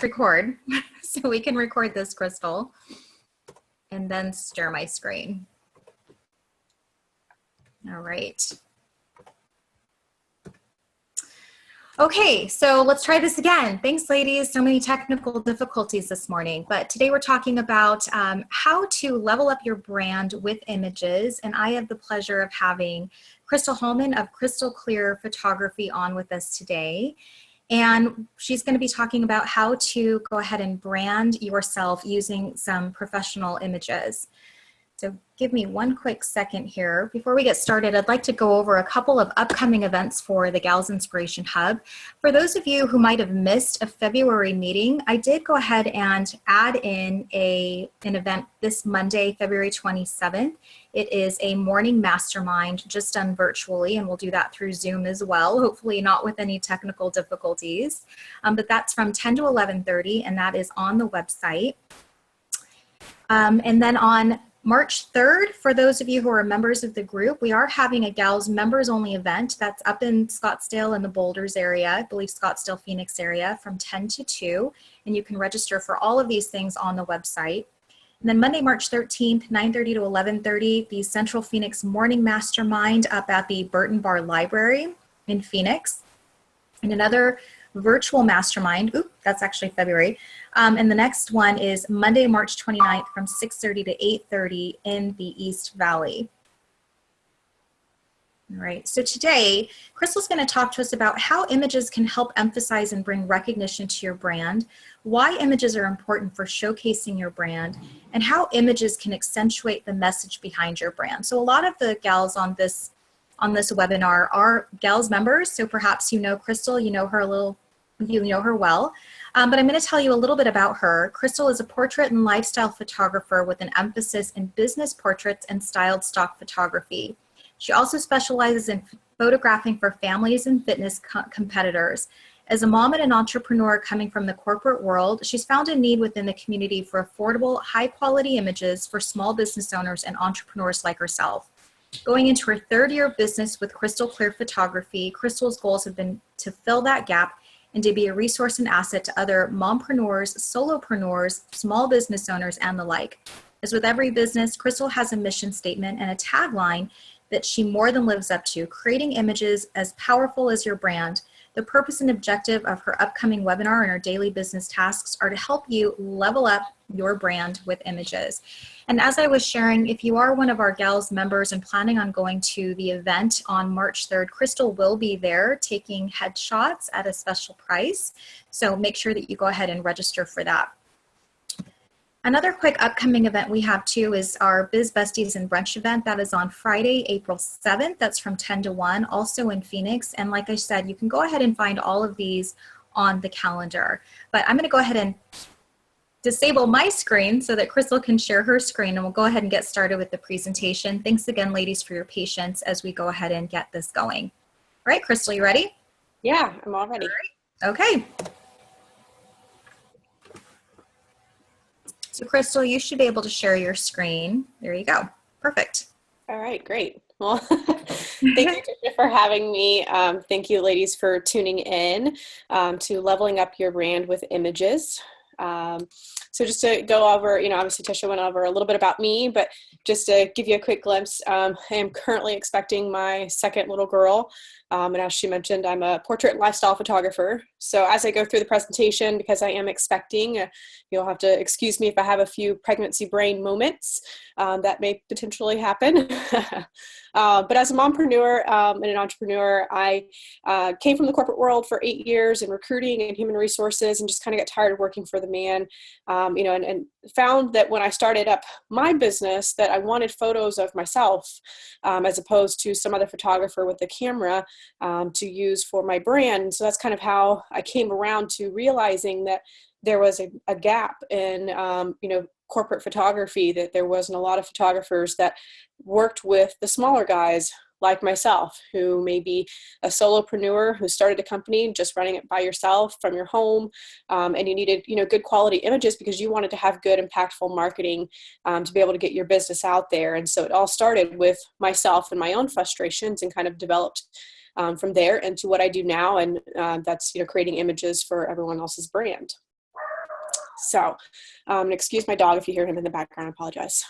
record so we can record this, Crystal, and then share my screen. All right. Okay, so let's try this again. Thanks, ladies. So many technical difficulties this morning, but today we're talking about how to level up your brand with images, and I have the pleasure of having Crystall Hollman of Crystal Clear Photography on with us today. And she's going to be talking about how to go ahead and brand yourself using some professional images. So give me one quick second here. Before we get started, I'd like to go over a couple of upcoming events for the Gals Inspiration Hub. For those of you who might have missed a February meeting, I did go ahead and add in an event this Monday, February 27th. It is a morning mastermind just done virtually, and we'll do that through Zoom as well, hopefully not with any technical difficulties. But that's from 10 to 11:30, and that is on the website. And then on March 3rd, for those of you who are members of the group, we are having a Gals members only event that's up in Scottsdale in the Boulders area, I believe Scottsdale, Phoenix area, from 10 to 2. And you can register for all of these things on the website. And then Monday, March 13th, 9:30 to 11:30, the Central Phoenix Morning Mastermind up at the Burton Bar Library in Phoenix. And another virtual mastermind, that's actually February. And the next one is Monday, March 29th from 6:30 to 8:30 in the East Valley. All right, so today, Crystal's going to talk to us about how images can help emphasize and bring recognition to your brand, why images are important for showcasing your brand, and how images can accentuate the message behind your brand. So a lot of the gals on this webinar are Gals members, so perhaps you know Crystal, you know her well. But I'm going to tell you a little bit about her. Crystal is a portrait and lifestyle photographer with an emphasis in business portraits and styled stock photography. She also specializes in photographing for families and fitness competitors. As a mom and an entrepreneur coming from the corporate world, she's found a need within the community for affordable, high-quality images for small business owners and entrepreneurs like herself. Going into her third year of business with Crystal Clear Photography, Crystal's goals have been to fill that gap and to be a resource and asset to other mompreneurs, solopreneurs, small business owners, and the like. As with every business, Crystal has a mission statement and a tagline that she more than lives up to, creating images as powerful as your brand. The purpose and objective of her upcoming webinar and her daily business tasks are to help you level up your brand with images. And as I was sharing, if you are one of our Gals members and planning on going to the event on March 3rd, Crystal will be there taking headshots at a special price. So make sure that you go ahead and register for that. Another quick upcoming event we have too is our Biz Besties and Brunch event. That is on Friday, April 7th. That's from 10 to 1, also in Phoenix. And like I said, you can go ahead and find all of these on the calendar. But I'm going to go ahead and disable my screen so that Crystal can share her screen, and we'll go ahead and get started with the presentation. Thanks again, ladies, for your patience as we go ahead and get this going. All right, Crystal, you ready? Yeah, I'm all ready. All right. Okay. So Crystal, you should be able to share your screen. There you go. Perfect. All right, great. Well, thank you, Tisha, for having me. Thank you, ladies, for tuning in to Leveling Up Your Brand with Images. So just to go over, obviously Tisha went over a little bit about me, but just to give you a quick glimpse, I am currently expecting my second little girl. And as she mentioned, I'm a portrait and lifestyle photographer. So as I go through the presentation, because I am expecting, you'll have to excuse me if I have a few pregnancy brain moments that may potentially happen. But as a mompreneur and an entrepreneur, I came from the corporate world for 8 years in recruiting and human resources, and just kind of got tired of working for the man, and found that when I started up my business that I wanted photos of myself as opposed to some other photographer with a camera to use for my brand. So that's kind of how I came around to realizing that there was a gap in, corporate photography, that there wasn't a lot of photographers that worked with the smaller guys like myself, who may be a solopreneur who started a company just running it by yourself from your home, and you needed, good quality images because you wanted to have good, impactful marketing to be able to get your business out there. And so it all started with myself and my own frustrations, and kind of developed from there into what I do now, and that's creating images for everyone else's brand. So, excuse my dog if you hear him in the background, I apologize.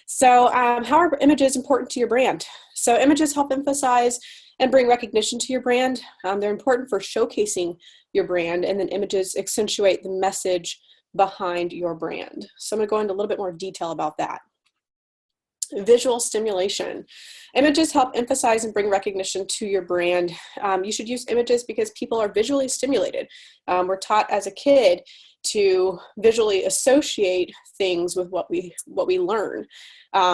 So how are images important to your brand? So images help emphasize and bring recognition to your brand. They're important for showcasing your brand, and then images accentuate the message behind your brand. So I'm going to go into a little bit more detail about that. Visual stimulation. Images help emphasize and bring recognition to your brand. You should use images because people are visually stimulated. We're taught as a kid to visually associate things with what we learn.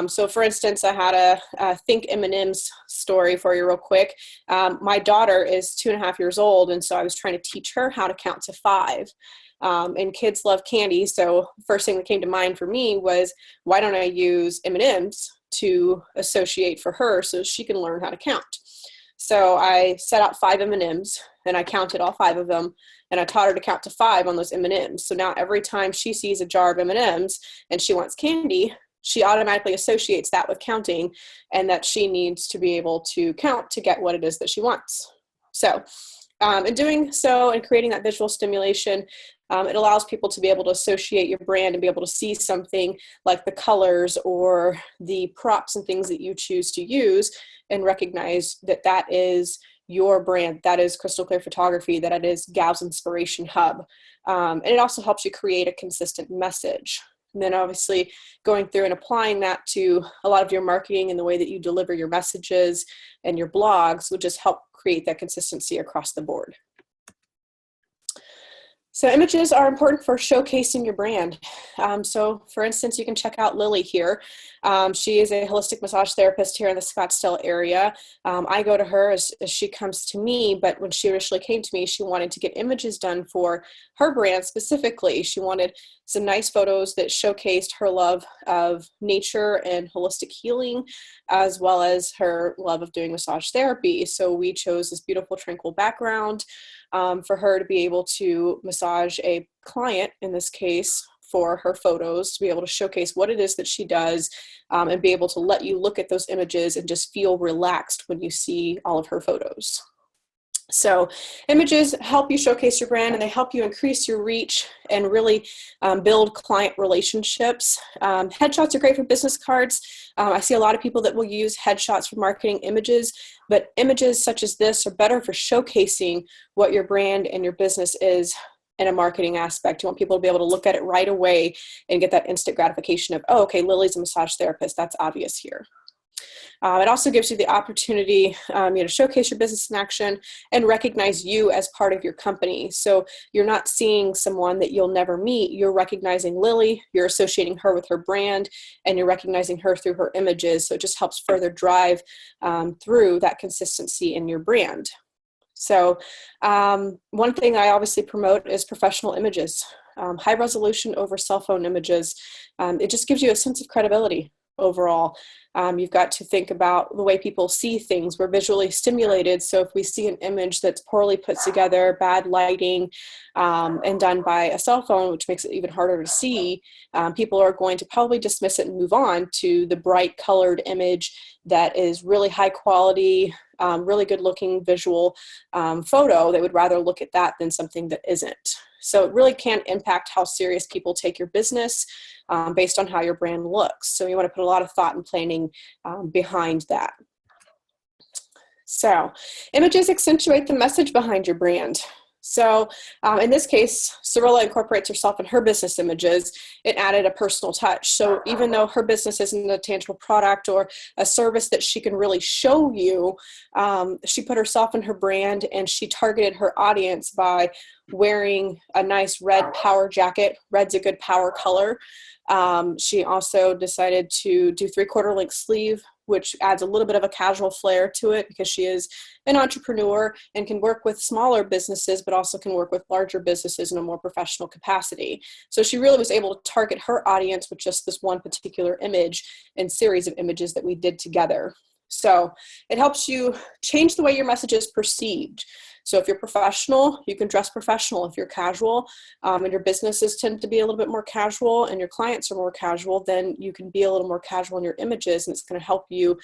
So for instance, I had a Think M&M's story for you real quick. My daughter is 2.5 years old, and so I was trying to teach her how to count to 5. And kids love candy, so first thing that came to mind for me was, why don't I use M&Ms to associate for her so she can learn how to count? So I set out 5 M&Ms, and I counted all 5 of them, and I taught her to count to 5 on those M&Ms. So now every time she sees a jar of M&Ms and she wants candy, she automatically associates that with counting, and that she needs to be able to count to get what it is that she wants. So in doing so and creating that visual stimulation, it allows people to be able to associate your brand and be able to see something like the colors or the props and things that you choose to use and recognize that that is your brand, that is Crystal Clear Photography, that it is Gal's Inspiration Hub. And it also helps you create a consistent message. And then obviously going through and applying that to a lot of your marketing and the way that you deliver your messages and your blogs would just help create that consistency across the board. So images are important for showcasing your brand. So for instance, you can check out Lily here. She is a holistic massage therapist here in the Scottsdale area. I go to her as she comes to me, but when she initially came to me, she wanted to get images done for her brand specifically. She wanted some nice photos that showcased her love of nature and holistic healing, as well as her love of doing massage therapy. So we chose this beautiful, tranquil background for her to be able to massage a client, in this case, for her photos, to be able to showcase what it is that she does, and be able to let you look at those images and just feel relaxed when you see all of her photos. So images help you showcase your brand, and they help you increase your reach and really build client relationships. Headshots are great for business cards. I see a lot of people that will use headshots for marketing images, but images such as this are better for showcasing what your brand and your business is in a marketing aspect. You want people to be able to look at it right away and get that instant gratification of, oh, okay, Lily's a massage therapist. That's obvious here. It also gives you the opportunity to showcase your business in action and recognize you as part of your company. So you're not seeing someone that you'll never meet. You're recognizing Lily, you're associating her with her brand, and you're recognizing her through her images. So it just helps further drive through that consistency in your brand. So one thing I obviously promote is professional images, high resolution over cell phone images. It just gives you a sense of credibility overall. You've got to think about the way people see things. We're visually stimulated, so if we see an image that's poorly put together, bad lighting, and done by a cell phone, which makes it even harder to see, people are going to probably dismiss it and move on to the bright colored image that is really high quality, really good looking visual photo. They would rather look at that than something that isn't. So it really can impact how serious people take your business based on how your brand looks. So you want to put a lot of thought and planning behind that. So images accentuate the message behind your brand. So in this case, Cirilla incorporates herself in her business images. It added a personal touch. So even though her business isn't a tangible product or a service that she can really show you, she put herself in her brand, and she targeted her audience by wearing a nice red power jacket. Red's a good power color. She also decided to do 3/4 length sleeve, which adds a little bit of a casual flair to it because she is an entrepreneur and can work with smaller businesses, but also can work with larger businesses in a more professional capacity. So she really was able to target her audience with just this one particular image and series of images that we did together. So it helps you change the way your message is perceived. So if you're professional, you can dress professional. If you're casual, and your businesses tend to be a little bit more casual and your clients are more casual, then you can be a little more casual in your images, and it's going to help you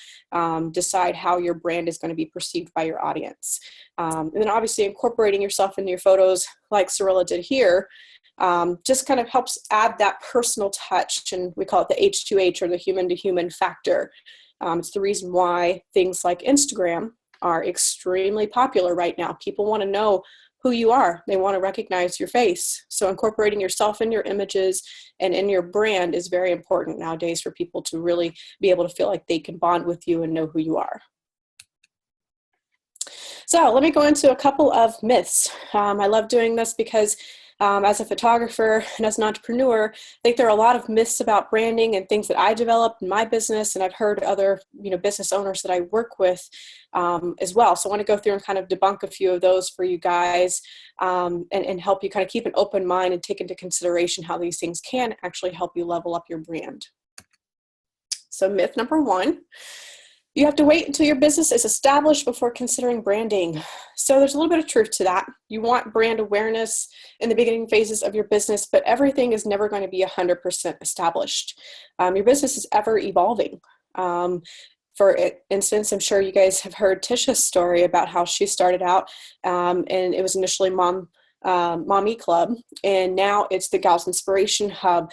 decide how your brand is going to be perceived by your audience. And then obviously incorporating yourself into your photos like Cirilla did here just kind of helps add that personal touch, and we call it the H2H, or the human to human factor. It's the reason why things like Instagram are extremely popular right now. People want to know who you are. They want to recognize your face. So incorporating yourself in your images and in your brand is very important nowadays for people to really be able to feel like they can bond with you and know who you are. So let me go into a couple of myths. I love doing this because as a photographer and as an entrepreneur, I think there are a lot of myths about branding and things that I developed in my business, and I've heard other business owners that I work with as well. So I want to go through and kind of debunk a few of those for you guys, and help you kind of keep an open mind and take into consideration how these things can actually help you level up your brand. So myth number 1. You have to wait until your business is established before considering branding. So there's a little bit of truth to that. You want brand awareness in the beginning phases of your business, but everything is never going to be 100% established. Your business is ever evolving. For instance, I'm sure you guys have heard Tisha's story about how she started out, and it was initially Mommy Club, and now it's the Gals Inspiration Hub.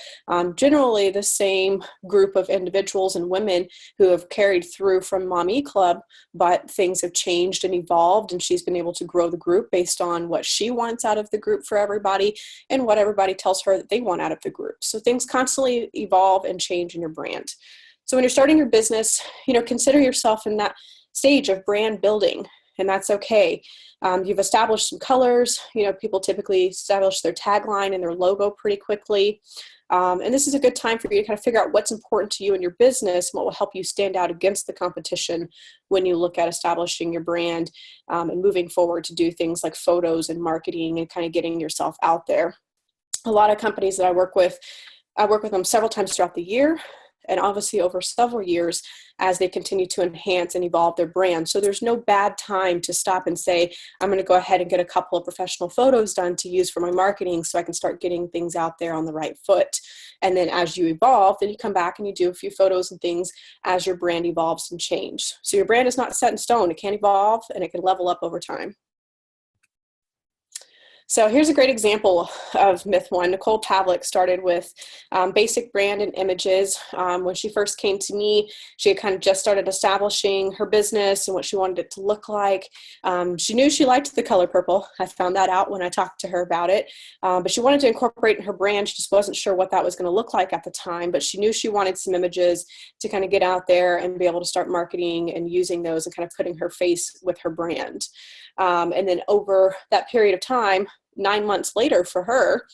Generally the same group of individuals and women who have carried through from Mommy Club, but things have changed and evolved, and she's been able to grow the group based on what she wants out of the group for everybody and what everybody tells her that they want out of the group. So things constantly evolve and change in your brand. So when you're starting your business, consider yourself in that stage of brand building, and that's okay. You've established some colors. People typically establish their tagline and their logo pretty quickly. And this is a good time for you to kind of figure out what's important to you in your business and what will help you stand out against the competition when you look at establishing your brand, and moving forward to do things like photos and marketing and kind of getting yourself out there. A lot of companies that I work with them several times throughout the year, and obviously over several years as they continue to enhance and evolve their brand. So there's no bad time to stop and say, I'm going to go ahead and get a couple of professional photos done to use for my marketing so I can start getting things out there on the right foot. And then as you evolve, then you come back and you do a few photos and things as your brand evolves and change. So your brand is not set in stone. It can evolve and it can level up over time. So here's a great example of myth 1. Nicole Pavlik started with basic brand and images. When she first came to me, she had kind of just started establishing her business and what she wanted it to look like. She knew she liked the color purple. I found that out when I talked to her about it. But she wanted to incorporate in her brand. She just wasn't sure what that was going to look like at the time. But she knew she wanted some images to kind of get out there and be able to start marketing and using those and kind of putting her face with her brand. And then over that period of time, 9 months later for her,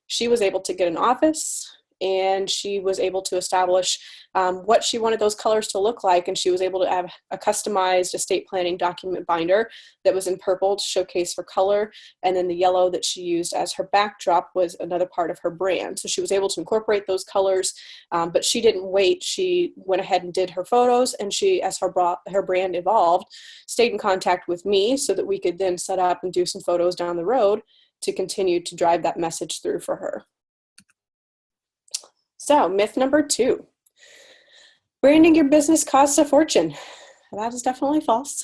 she was able to get an office, and she was able to establish what she wanted those colors to look like. And she was able to have a customized estate planning document binder that was in purple to showcase her color. And then the yellow that she used as her backdrop was another part of her brand. So she was able to incorporate those colors, but she didn't wait. She went ahead and did her photos, and she, as her brand evolved, stayed in contact with me so that we could then set up and do some photos down the road to continue to drive that message through for her. So myth number 2, branding your business costs a fortune. That is definitely false.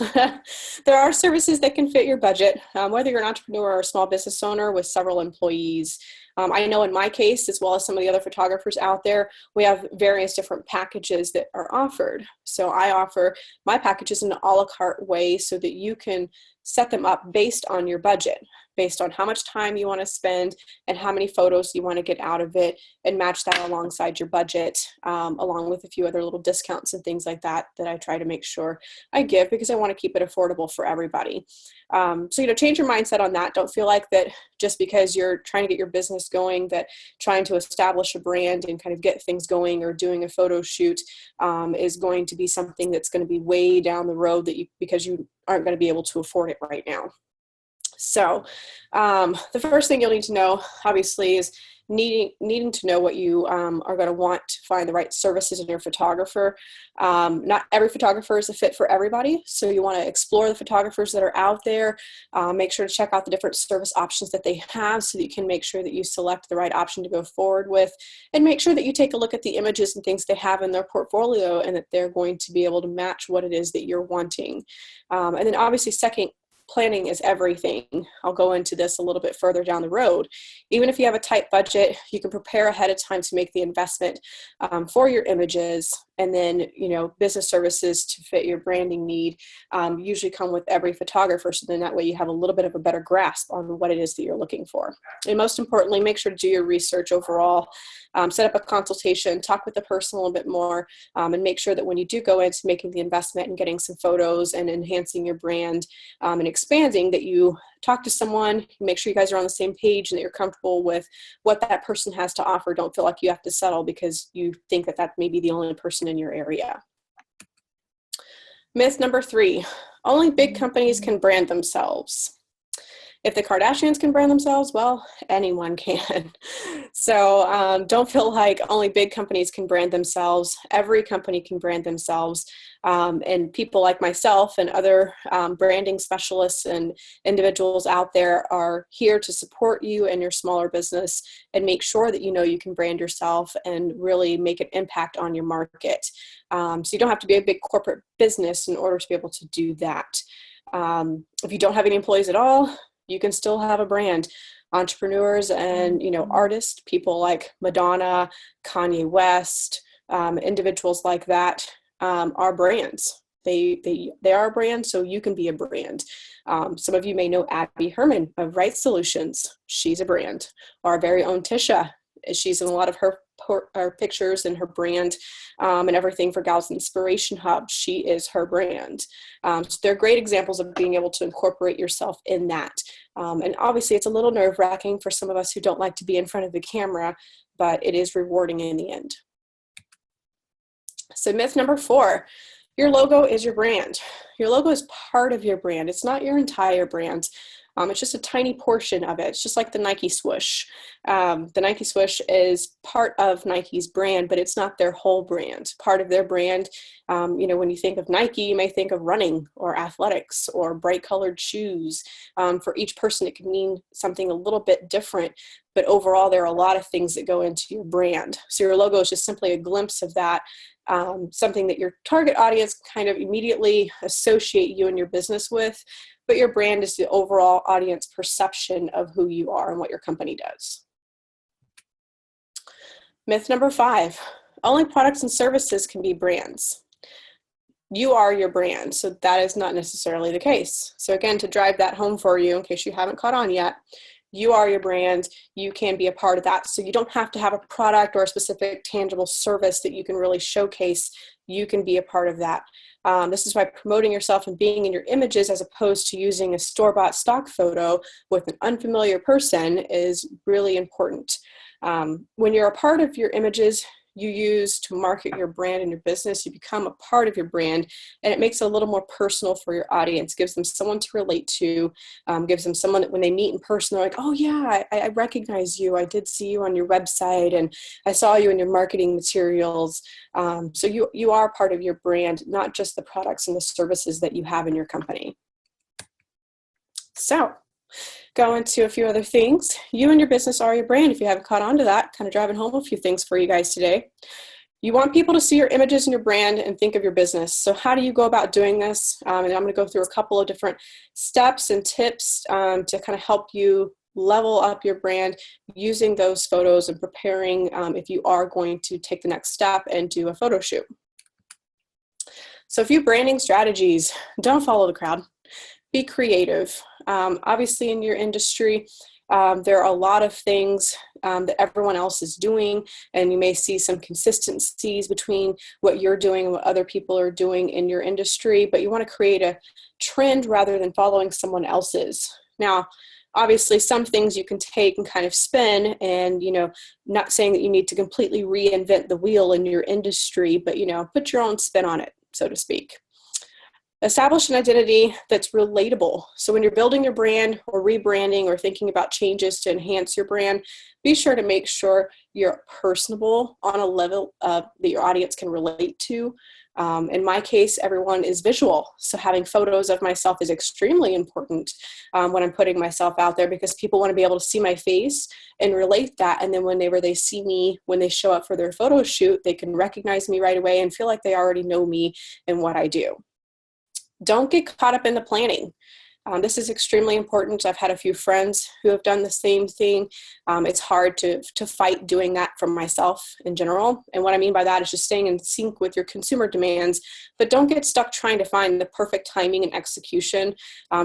There are services that can fit your budget, whether you're an entrepreneur or a small business owner with several employees. I know in my case, as well as some of the other photographers out there, we have various different packages that are offered. So I offer my packages in an a la carte way so that you can set them up based on your budget, based on how much time you want to spend and how many photos you want to get out of it, and match that alongside your budget, along with a few other little discounts and things like that that I try to make sure I give, because I want to keep it affordable for everybody. So, change your mindset on that. Don't feel like that just because you're trying to get your business going, that trying to establish a brand and kind of get things going or doing a photo shoot is going to be something that's going to be way down the road because you aren't going to be able to afford it right now. So the first thing you'll need to know, obviously, is needing to know what you are going to want to find the right services in your photographer. Not every photographer is a fit for everybody, so you want to explore the photographers that are out there. Make sure to check out the different service options that they have so that you can make sure that you select the right option to go forward with, and make sure that you take a look at the images and things they have in their portfolio and that they're going to be able to match what it is that you're wanting. And then obviously planning is everything. I'll go into this a little bit further down the road. Even if you have a tight budget, you can prepare ahead of time to make the investment for your images. And then, business services to fit your branding need usually come with every photographer. So then that way you have a little bit of a better grasp on what it is that you're looking for. And most importantly, make sure to do your research overall. Set up a consultation, talk with the person a little bit more, and make sure that when you do go into making the investment and getting some photos and enhancing your brand and expanding, that you talk to someone, make sure you guys are on the same page and that you're comfortable with what that person has to offer. Don't feel like you have to settle because you think that may be the only person in your area. Myth number 3, only big companies can brand themselves. If the Kardashians can brand themselves, well, anyone can. So don't feel like only big companies can brand themselves. Every company can brand themselves. And people like myself and other branding specialists and individuals out there are here to support you and your smaller business and make sure that you can brand yourself and really make an impact on your market. So you don't have to be a big corporate business in order to be able to do that. If you don't have any employees at all, you can still have a brand. Entrepreneurs and, artists, people like Madonna, Kanye West, individuals like that are brands. They are a brand, so you can be a brand. Some of you may know Abby Herman of Right Solutions. She's a brand. Our very own Tisha. She's in a lot of her pictures and her brand and everything for Gals Inspiration Hub. She is her brand. So they're great examples of being able to incorporate yourself in that. And obviously it's a little nerve-wracking for some of us who don't like to be in front of the camera, but it is rewarding in the end. So myth number 4, your logo is your brand. Your logo is part of your brand. It's not your entire brand. It's just a tiny portion of it. It's just like the Nike swoosh. The Nike swoosh is part of Nike's brand, but it's not their whole brand. Part of their brand, when you think of Nike, you may think of running or athletics or bright colored shoes. For each person, it can mean something a little bit different, but overall, there are a lot of things that go into your brand. So your logo is just simply a glimpse of that. Something that your target audience kind of immediately associate you and your business with, but your brand is the overall audience perception of who you are and what your company does. Myth number 5, only products and services can be brands. You are your brand, so that is not necessarily the case. So again, to drive that home for you, in case you haven't caught on yet, you are your brand. You can be a part of that. So you don't have to have a product or a specific tangible service that you can really showcase. You can be a part of that. This is why promoting yourself and being in your images as opposed to using a store-bought stock photo with an unfamiliar person is really important. When you're a part of your images you use to market your brand and your business, you become a part of your brand, and it makes it a little more personal for your audience, gives them someone to relate to, gives them someone that when they meet in person, they're like, oh yeah, I recognize you. I did see you on your website and I saw you in your marketing materials. So you are part of your brand, not just the products and the services that you have in your company. So go into a few other things. You and your business are your brand. If you haven't caught on to that, kind of driving home a few things for you guys today. You want people to see your images and your brand and think of your business. So how do you go about doing this? And I'm going to go through a couple of different steps and tips to kind of help you level up your brand using those photos and preparing if you are going to take the next step and do a photo shoot. So a few branding strategies. Don't follow the crowd. Be creative. Obviously in your industry, there are a lot of things that everyone else is doing, and you may see some consistencies between what you're doing and what other people are doing in your industry, but you want to create a trend rather than following someone else's. Now, obviously some things you can take and kind of spin, and, not saying that you need to completely reinvent the wheel in your industry, but, put your own spin on it, so to speak. Establish an identity that's relatable. So when you're building your brand or rebranding or thinking about changes to enhance your brand, be sure to make sure you're personable on a level that your audience can relate to. In my case, everyone is visual. So having photos of myself is extremely important when I'm putting myself out there, because people want to be able to see my face and relate that. And then whenever they see me, when they show up for their photo shoot, they can recognize me right away and feel like they already know me and what I do. Don't get caught up in the planning. This is extremely important. I've had a few friends who have done the same thing. It's hard to fight doing that for myself in general. And what I mean by that is just staying in sync with your consumer demands, but don't get stuck trying to find the perfect timing and execution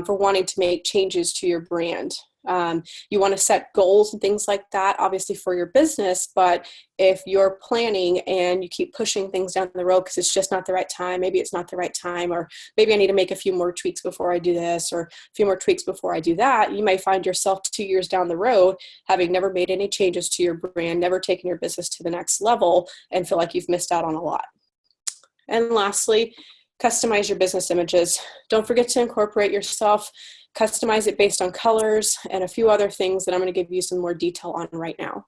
for wanting to make changes to your brand. You want to set goals and things like that, obviously for your business, but if you're planning and you keep pushing things down the road because it's just not the right time, maybe it's not the right time, or maybe I need to make a few more tweaks before I do this, or a few more tweaks before I do that, you may find yourself 2 years down the road having never made any changes to your brand, never taken your business to the next level, and feel like you've missed out on a lot. And lastly, customize your business images. Don't forget to incorporate yourself. Customize it based on colors and a few other things that I'm going to give you some more detail on right now.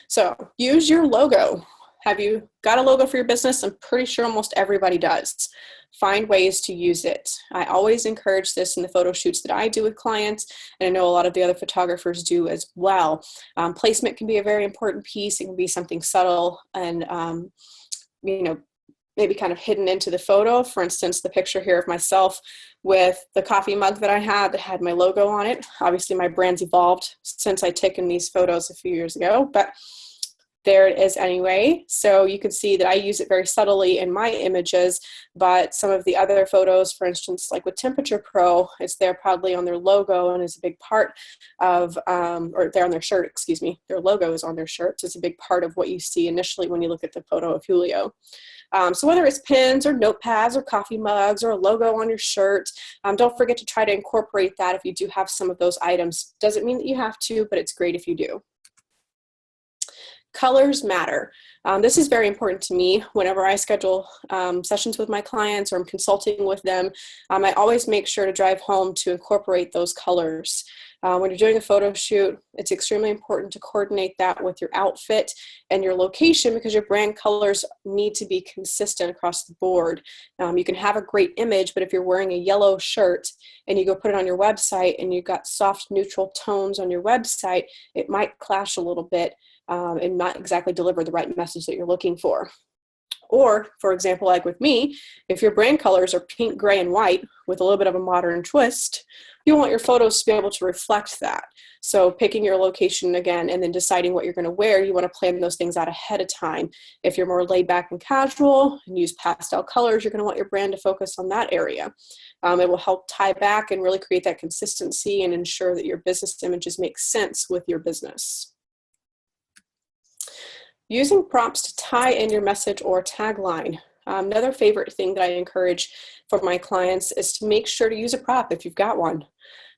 So use your logo. Have you got a logo for your business? I'm pretty sure almost everybody does. Find ways to use it. I always encourage this in the photo shoots that I do with clients, and I know a lot of the other photographers do as well. Placement can be a very important piece. It can be something subtle and, maybe kind of hidden into the photo. For instance, the picture here of myself with the coffee mug that I had that had my logo on it. Obviously, my brand's evolved since I'd taken these photos a few years ago, but there it is anyway. So you can see that I use it very subtly in my images, but some of the other photos, for instance, like with Temperature Pro, it's there proudly on their logo and is a big part of, or they're on their shirt, excuse me, their logo is on their shirt. So it's a big part of what you see initially when you look at the photo of Julio. So whether it's pins or notepads or coffee mugs or a logo on your shirt, don't forget to try to incorporate that if you do have some of those items. Doesn't mean that you have to, but it's great if you do. Colors matter. This is very important to me whenever I schedule sessions with my clients or I'm consulting with them. I always make sure to drive home to incorporate those colors. When you're doing a photo shoot, it's extremely important to coordinate that with your outfit and your location because your brand colors need to be consistent across the board. You can have a great image, but if you're wearing a yellow shirt and you go put it on your website and you've got soft neutral tones on your website, it might clash a little bit and not exactly deliver the right message that you're looking for. Or, for example, like with me, if your brand colors are pink, gray, and white with a little bit of a modern twist, you want your photos to be able to reflect that. So picking your location again and then deciding what you're going to wear, you want to plan those things out ahead of time. If you're more laid back and casual and use pastel colors, you're going to want your brand to focus on that area. It will help tie back and really create that consistency and ensure that your business images make sense with your business. Using prompts to tie in your message or tagline. Another favorite thing that I encourage for my clients is to make sure to use a prop if you've got one.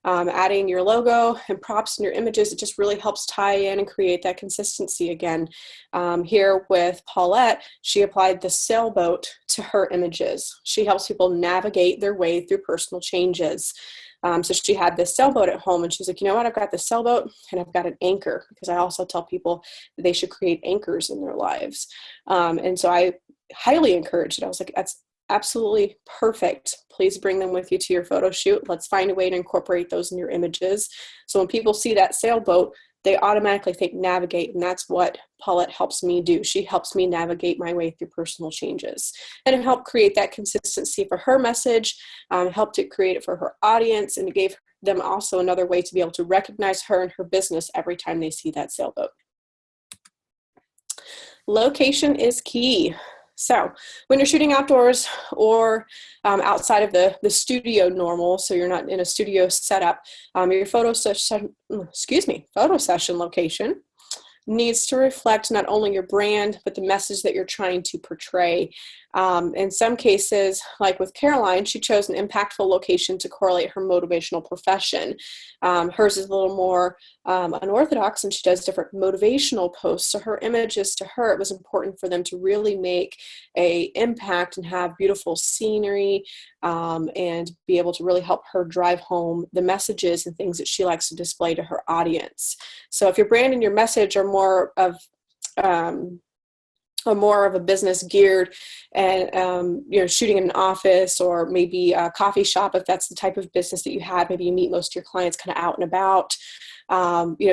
Adding your logo and props in your images, it just really helps tie in and create that consistency again. Here with Paulette, she applied the sailboat to her images. She helps people navigate their way through personal changes. So she had this sailboat at home and she's like, you know what, I've got this sailboat and I've got an anchor because I also tell people that they should create anchors in their lives. And so I highly encouraged it. I was like, that's absolutely perfect. Please bring them with you to your photo shoot. Let's find a way to incorporate those in your images. So when people see that sailboat, they automatically think navigate, and that's what Paulette helps me do. She helps me navigate my way through personal changes. And it helped create that consistency for her message, helped it create it for her audience, and it gave them also another way to be able to recognize her and her business every time they see that sailboat. Location is key. So when you're shooting outdoors or outside of the studio normal, so you're not in a studio setup, your photo session location needs to reflect not only your brand, but the message that you're trying to portray. In some cases, like with Caroline, she chose an impactful location to correlate her motivational profession. Hers is a little more unorthodox, and she does different motivational posts. So her images, to her, it was important for them to really make an impact and have beautiful scenery and be able to really help her drive home the messages and things that she likes to display to her audience. So if your brand and your message are more of a business geared and shooting in an office or maybe a coffee shop, if that's the type of business that you have, maybe you meet most of your clients kind of out and about,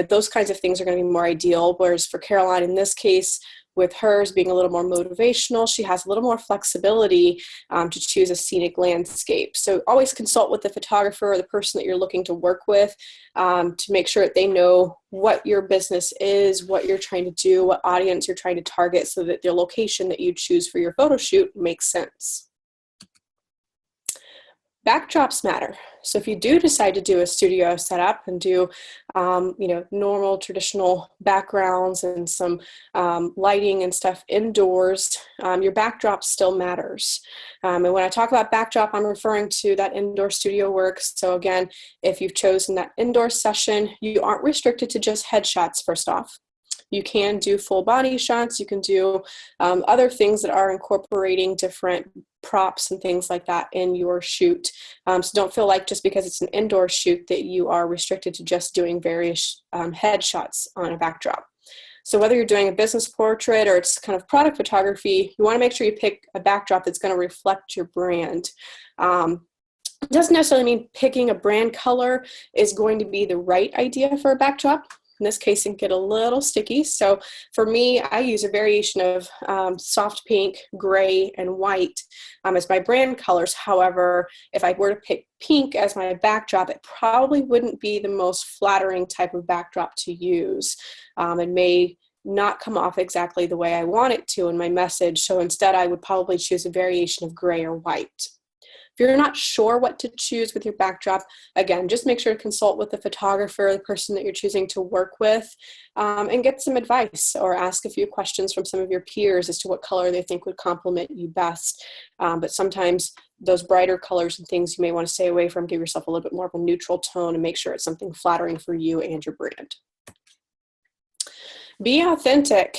those kinds of things are going to be more ideal. Whereas for Caroline, in this case, with hers being a little more motivational, she has a little more flexibility to choose a scenic landscape. So always consult with the photographer or the person that you're looking to work with to make sure that they know what your business is, what you're trying to do, what audience you're trying to target, so that the location that you choose for your photo shoot makes sense. Backdrops matter. So if you do decide to do a studio setup and do, normal traditional backgrounds and some lighting and stuff indoors, your backdrop still matters. And when I talk about backdrop, I'm referring to that indoor studio work. So again, if you've chosen that indoor session, you aren't restricted to just headshots, first off. You can do full body shots. You can do other things that are incorporating different props and things like that in your shoot. So don't feel like just because it's an indoor shoot that you are restricted to just doing various headshots on a backdrop. So whether you're doing a business portrait or it's kind of product photography, you want to make sure you pick a backdrop that's going to reflect your brand. It doesn't necessarily mean picking a brand color is going to be the right idea for a backdrop. In this case, it can get a little sticky. So for me, I use a variation of soft pink, gray, and white as my brand colors. However, if I were to pick pink as my backdrop, it probably wouldn't be the most flattering type of backdrop to use. It may not come off exactly the way I want it to in my message. So instead, I would probably choose a variation of gray or white. If you're not sure what to choose with your backdrop, again, just make sure to consult with the photographer, the person that you're choosing to work with, and get some advice or ask a few questions from some of your peers as to what color they think would complement you best. But sometimes those brighter colors and things you may want to stay away from, give yourself a little bit more of a neutral tone and make sure it's something flattering for you and your brand. Be authentic.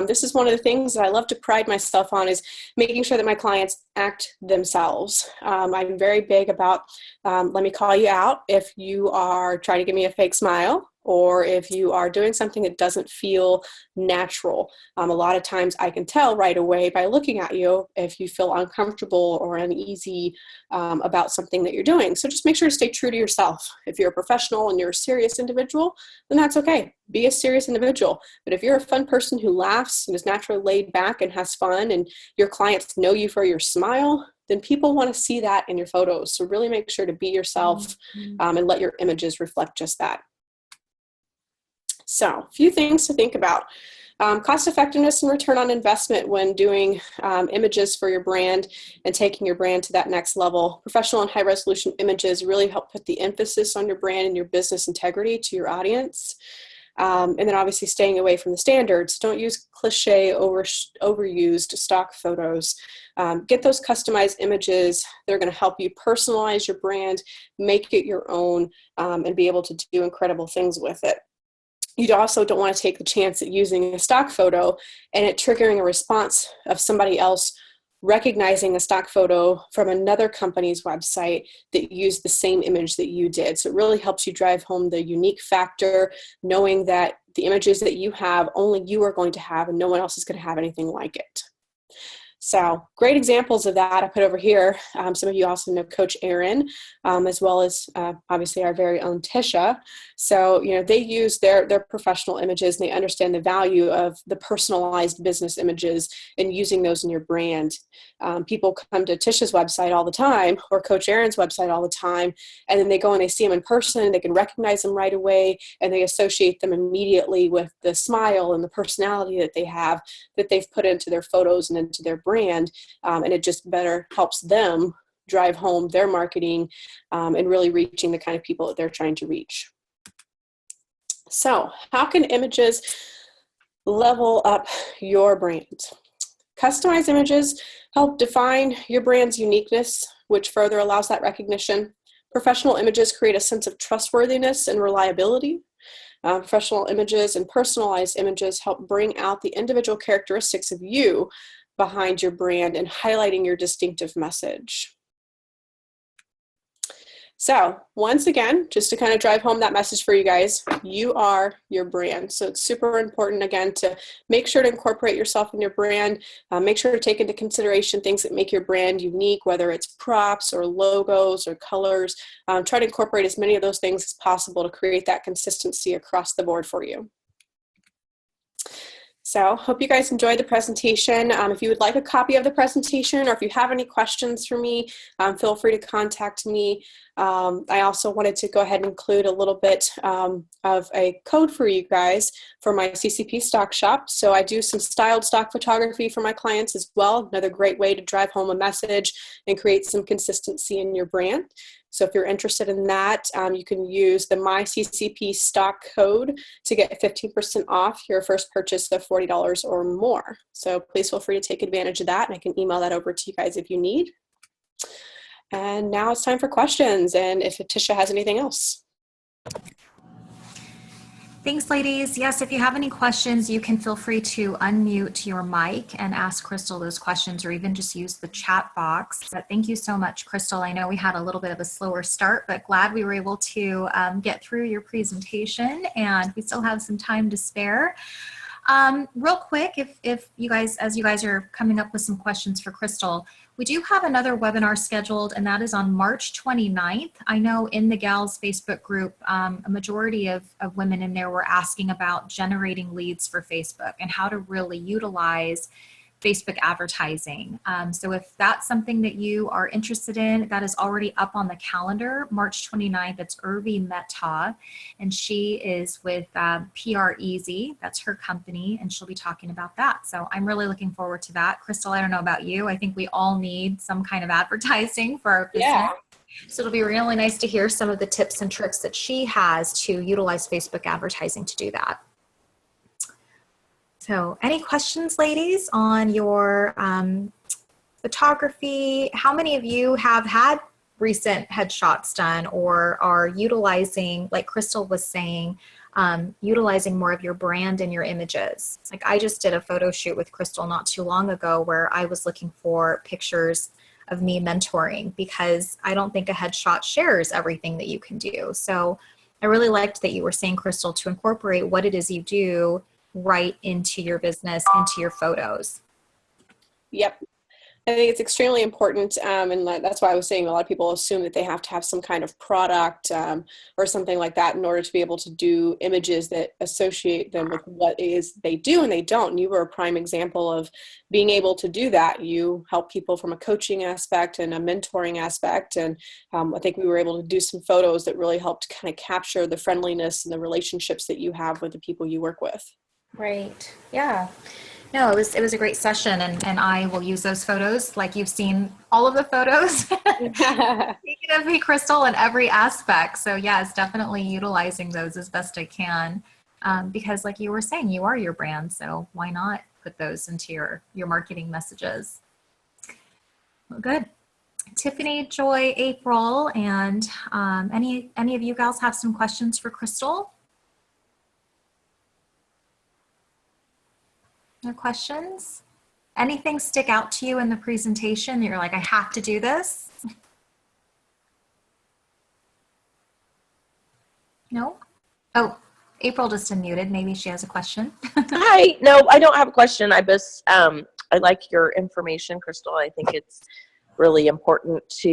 This is one of the things that I love to pride myself on, is making sure that my clients act themselves. I'm very big about, let me call you out if you are trying to give me a fake smile, or if you are doing something that doesn't feel natural. A lot of times I can tell right away by looking at you if you feel uncomfortable or uneasy about something that you're doing. So just make sure to stay true to yourself. If you're a professional and you're a serious individual, then that's okay. Be a serious individual. But if you're a fun person who laughs and is naturally laid back and has fun, and your clients know you for your smile, then people want to see that in your photos. So really make sure to be yourself and let your images reflect just that. So a few things to think about. Cost effectiveness and return on investment when doing images for your brand and taking your brand to that next level. Professional and high resolution images really help put the emphasis on your brand and your business integrity to your audience. And then obviously staying away from the standards. Don't use cliche, overused stock photos. Get those customized images. They're going to help you personalize your brand, make it your own, and be able to do incredible things with it. You also don't want to take the chance at using a stock photo and it triggering a response of somebody else recognizing a stock photo from another company's website that used the same image that you did. So it really helps you drive home the unique factor, knowing that the images that you have, only you are going to have, and no one else is going to have anything like it. So great examples of that I put over here. Some of you also know Coach Aaron, as well as obviously our very own Tisha. So, they use their professional images, and they understand the value of the personalized business images and using those in your brand. People come to Tisha's website all the time, or Coach Aaron's website all the time, and then they go and they see them in person, they can recognize them right away, and they associate them immediately with the smile and the personality that they have, that they've put into their photos and into their brand, and it just better helps them drive home their marketing and really reaching the kind of people that they're trying to reach. So how can images level up your brand? Customized images help define your brand's uniqueness, which further allows that recognition. Professional images create a sense of trustworthiness and reliability. Professional images and personalized images help bring out the individual characteristics of you behind your brand and highlighting your distinctive message. So once again, just to kind of drive home that message for you guys, you are your brand. So it's super important, again, to make sure to incorporate yourself in your brand. Make sure to take into consideration things that make your brand unique, whether it's props or logos or colors. Try to incorporate as many of those things as possible to create that consistency across the board for you. So hope you guys enjoyed the presentation. If you would like a copy of the presentation, or if you have any questions for me, feel free to contact me. I also wanted to go ahead and include a little bit of a code for you guys for my CCP Stock Shop. So I do some styled stock photography for my clients as well. Another great way to drive home a message and create some consistency in your brand. So if you're interested in that, you can use the My CCP Stock code to get 15% off your first purchase of $40 or more. So please feel free to take advantage of that, and I can email that over to you guys if you need. And now it's time for questions, and if Tisha has anything else. Thanks, ladies. Yes, if you have any questions, you can feel free to unmute your mic and ask Crystal those questions, or even just use the chat box. But thank you so much, Crystal. I know we had a little bit of a slower start, but glad we were able to get through your presentation, and we still have some time to spare. Real quick, if you guys, as you guys are coming up with some questions for Crystal, we do have another webinar scheduled, and that is on March 29th. I know in the Gals Facebook group, a majority of women in there were asking about generating leads for Facebook and how to really utilize Facebook advertising. So if that's something that you are interested in, that is already up on the calendar, March 29th. It's Urvi Mehta, and she is with PR Easy. That's her company, and she'll be talking about that. So I'm really looking forward to that. Crystal, I don't know about you. I think we all need some kind of advertising for our business. Yeah. So it'll be really nice to hear some of the tips and tricks that she has to utilize Facebook advertising to do that. So any questions, ladies, on your photography? How many of you have had recent headshots done or are utilizing, like Crystal was saying, utilizing more of your brand in your images? Like I just did a photo shoot with Crystal not too long ago where I was looking for pictures of me mentoring, because I don't think a headshot shares everything that you can do. So I really liked that you were saying, Crystal, to incorporate what it is you do right into your business, into your photos. Yep. I think it's extremely important, and that's why I was saying a lot of people assume that they have to have some kind of product or something like that in order to be able to do images that associate them with what it is they do, and they don't. And you were a prime example of being able to do that. You help people from a coaching aspect and a mentoring aspect, and I think we were able to do some photos that really helped kind of capture the friendliness and the relationships that you have with the people you work with. Right. Yeah. No, it was a great session, and I will use those photos. Like you've seen all of the photos taken of me, Crystal, in every aspect. So yes, definitely utilizing those as best I can, because like you were saying, you are your brand. So why not put those into your marketing messages? Well, good. Tiffany, Joy, April, and any of you gals have some questions for Crystal? No questions? Anything stick out to you in the presentation that you're like, I have to do this? No? Oh, April just unmuted. Maybe she has a question. Hi. No, I don't have a question. I just, I like your information, Crystal. I think it's really important to,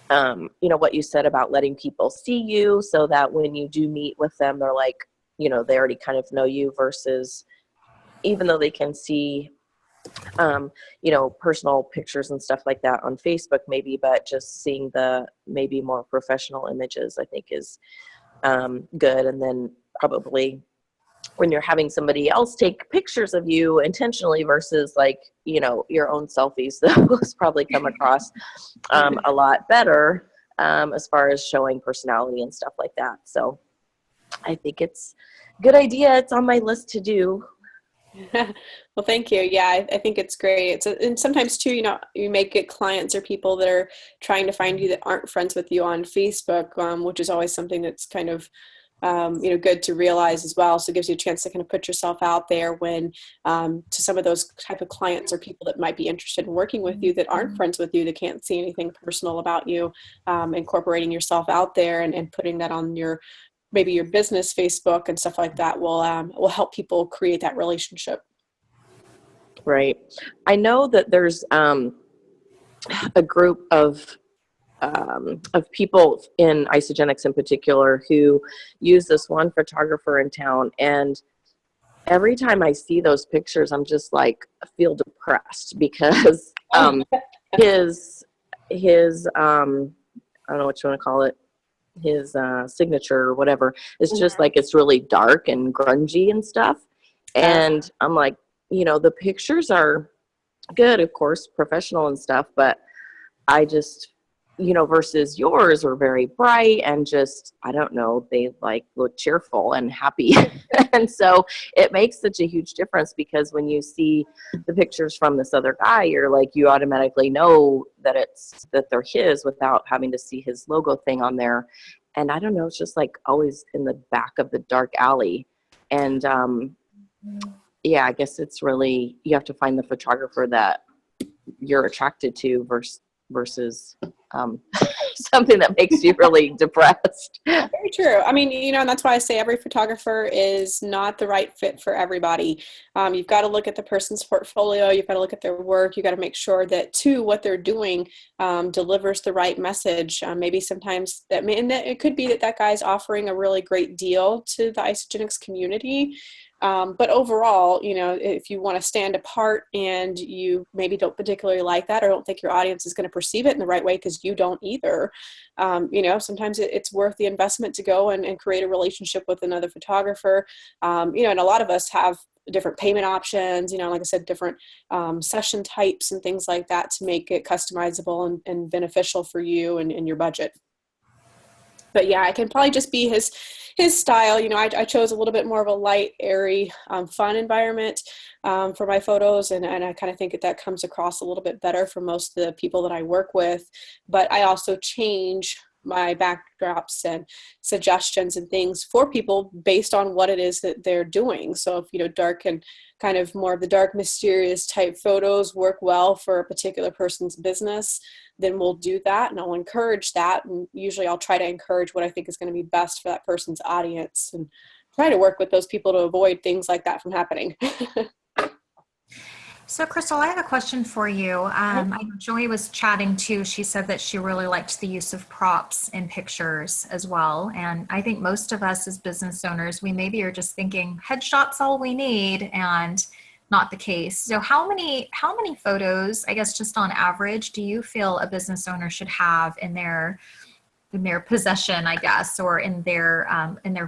you know, what you said about letting people see you so that when you do meet with them, they're like, you know, they already kind of know you, versus even though they can see, you know, personal pictures and stuff like that on Facebook maybe, but just seeing the maybe more professional images I think is good. And then probably when you're having somebody else take pictures of you intentionally versus like, you know, your own selfies, those probably come across a lot better as far as showing personality and stuff like that. So I think it's a good idea. It's on my list to do. Well, thank you. Yeah, I think it's great. And sometimes too, you know, you may get clients or people that are trying to find you that aren't friends with you on Facebook, which is always something that's kind of, you know, good to realize as well. So it gives you a chance to kind of put yourself out there when to some of those type of clients or people that might be interested in working with you that aren't friends with you, that can't see anything personal about you, incorporating yourself out there and putting that on your maybe your business Facebook and stuff like that will help people create that relationship. Right. I know that there's a group of people in Isogenics in particular who use this one photographer in town, and every time I see those pictures, I'm just like, feel depressed because his I don't know what you want to call it, his signature or whatever, it's just like, it's really dark and grungy and stuff. And I'm like, the pictures are good, of course, professional and stuff, but I just, versus yours were very bright and just, I don't know, they like look cheerful and happy. And so it makes such a huge difference, because when you see the pictures from this other guy, you're like, you automatically know that they're his without having to see his logo thing on there. And I don't know, it's just like always in the back of the dark alley. And yeah, I guess it's really, you have to find the photographer that you're attracted to versus something that makes you really depressed. Very true. I mean, and that's why I say every photographer is not the right fit for everybody. You've got to look at the person's portfolio. You've got to look at their work. You've got to make sure that, too, what they're doing delivers the right message. Maybe sometimes and it could be that guy's offering a really great deal to the Isagenix community. But overall, if you want to stand apart and you maybe don't particularly like that, or don't think your audience is going to perceive it in the right way because you don't either, sometimes it's worth the investment to go and create a relationship with another photographer. And a lot of us have different payment options, like I said, different session types and things like that to make it customizable and beneficial for you and your budget. But yeah, it can probably just be his style. I chose a little bit more of a light, airy, fun environment for my photos. And I kind of think that comes across a little bit better for most of the people that I work with. But I also change my backdrops and suggestions and things for people based on what it is that they're doing. So if, dark and kind of more of the dark, mysterious type photos work well for a particular person's business, then we'll do that, and I'll encourage that. And usually I'll try to encourage what I think is going to be best for that person's audience, and try to work with those people to avoid things like that from happening. So, Crystall, I have a question for you. I know Joy was chatting too. She said that she really liked the use of props in pictures as well. And I think most of us as business owners, we maybe are just thinking headshots all we need, and not the case. So how many photos, I guess just on average, do you feel a business owner should have in their possession, I guess, or in their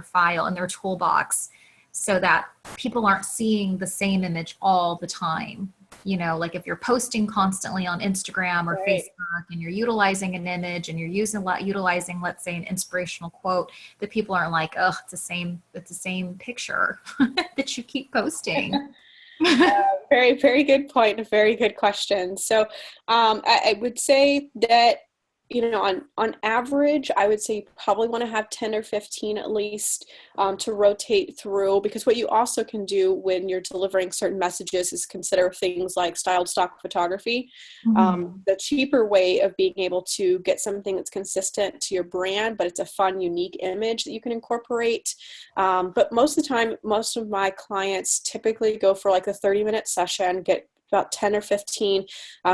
file, in their toolbox, so that people aren't seeing the same image all the time? Like if you're posting constantly on Instagram or Facebook, and you're utilizing an image, and you're utilizing, let's say, an inspirational quote, that people aren't like, oh, it's the same picture that you keep posting. Very, very good point. A very good question. So I would say that, on average, I would say you probably want to have 10 or 15 at least to rotate through, because what you also can do when you're delivering certain messages is consider things like styled stock photography. The cheaper way of being able to get something that's consistent to your brand, but it's a fun, unique image that you can incorporate. But most of the time, most of my clients typically go for like a 30-minute session, get about 10 or 15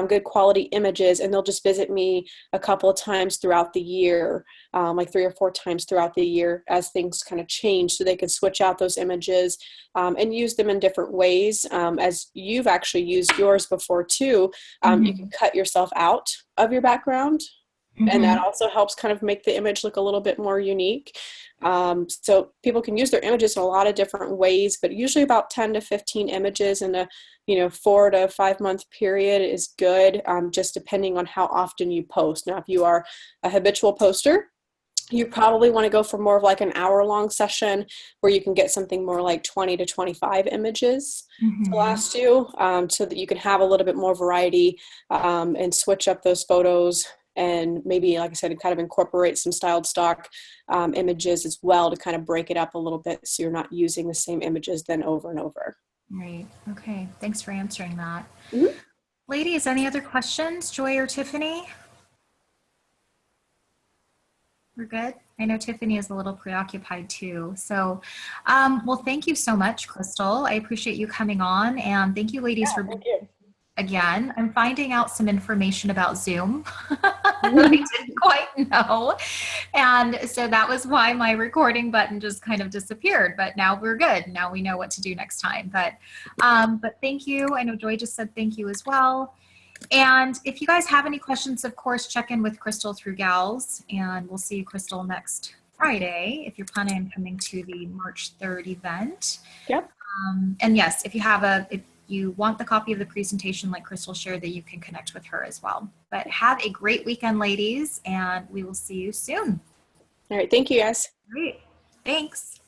good quality images, and they'll just visit me a couple of times throughout the year, like 3 or 4 times throughout the year, as things kind of change, so they can switch out those images and use them in different ways. As you've actually used yours before too, you can cut yourself out of your background. And that also helps kind of make the image look a little bit more unique. So people can use their images in a lot of different ways, but usually about 10 to 15 images in a 4 to 5 month period is good, just depending on how often you post. Now, if you are a habitual poster, you probably want to go for more of like an hour-long session where you can get something more like 20 to 25 images to last you, so that you can have a little bit more variety and switch up those photos. And maybe, like I said, kind of incorporate some styled stock images as well to kind of break it up a little bit, so you're not using the same images then over and over. Right. Okay. Thanks for answering that. Ladies, any other questions? Joy or Tiffany? We're good. I know Tiffany is a little preoccupied too. So, well, thank you so much, Crystall. I appreciate you coming on, and thank you, ladies, for again. I'm finding out some information about Zoom that I didn't quite know. And so that was why my recording button just kind of disappeared. But now we're good. Now we know what to do next time. But thank you. I know Joy just said thank you as well. And if you guys have any questions, of course, check in with Crystall through Gals, and we'll see you, Crystall, next Friday if you're planning on coming to the March 3rd event. Yep. And yes, if you want the copy of the presentation like Crystall shared, that you can connect with her as well. But have a great weekend, ladies, and we will see you soon. All right. Thank you, guys. Great. Thanks.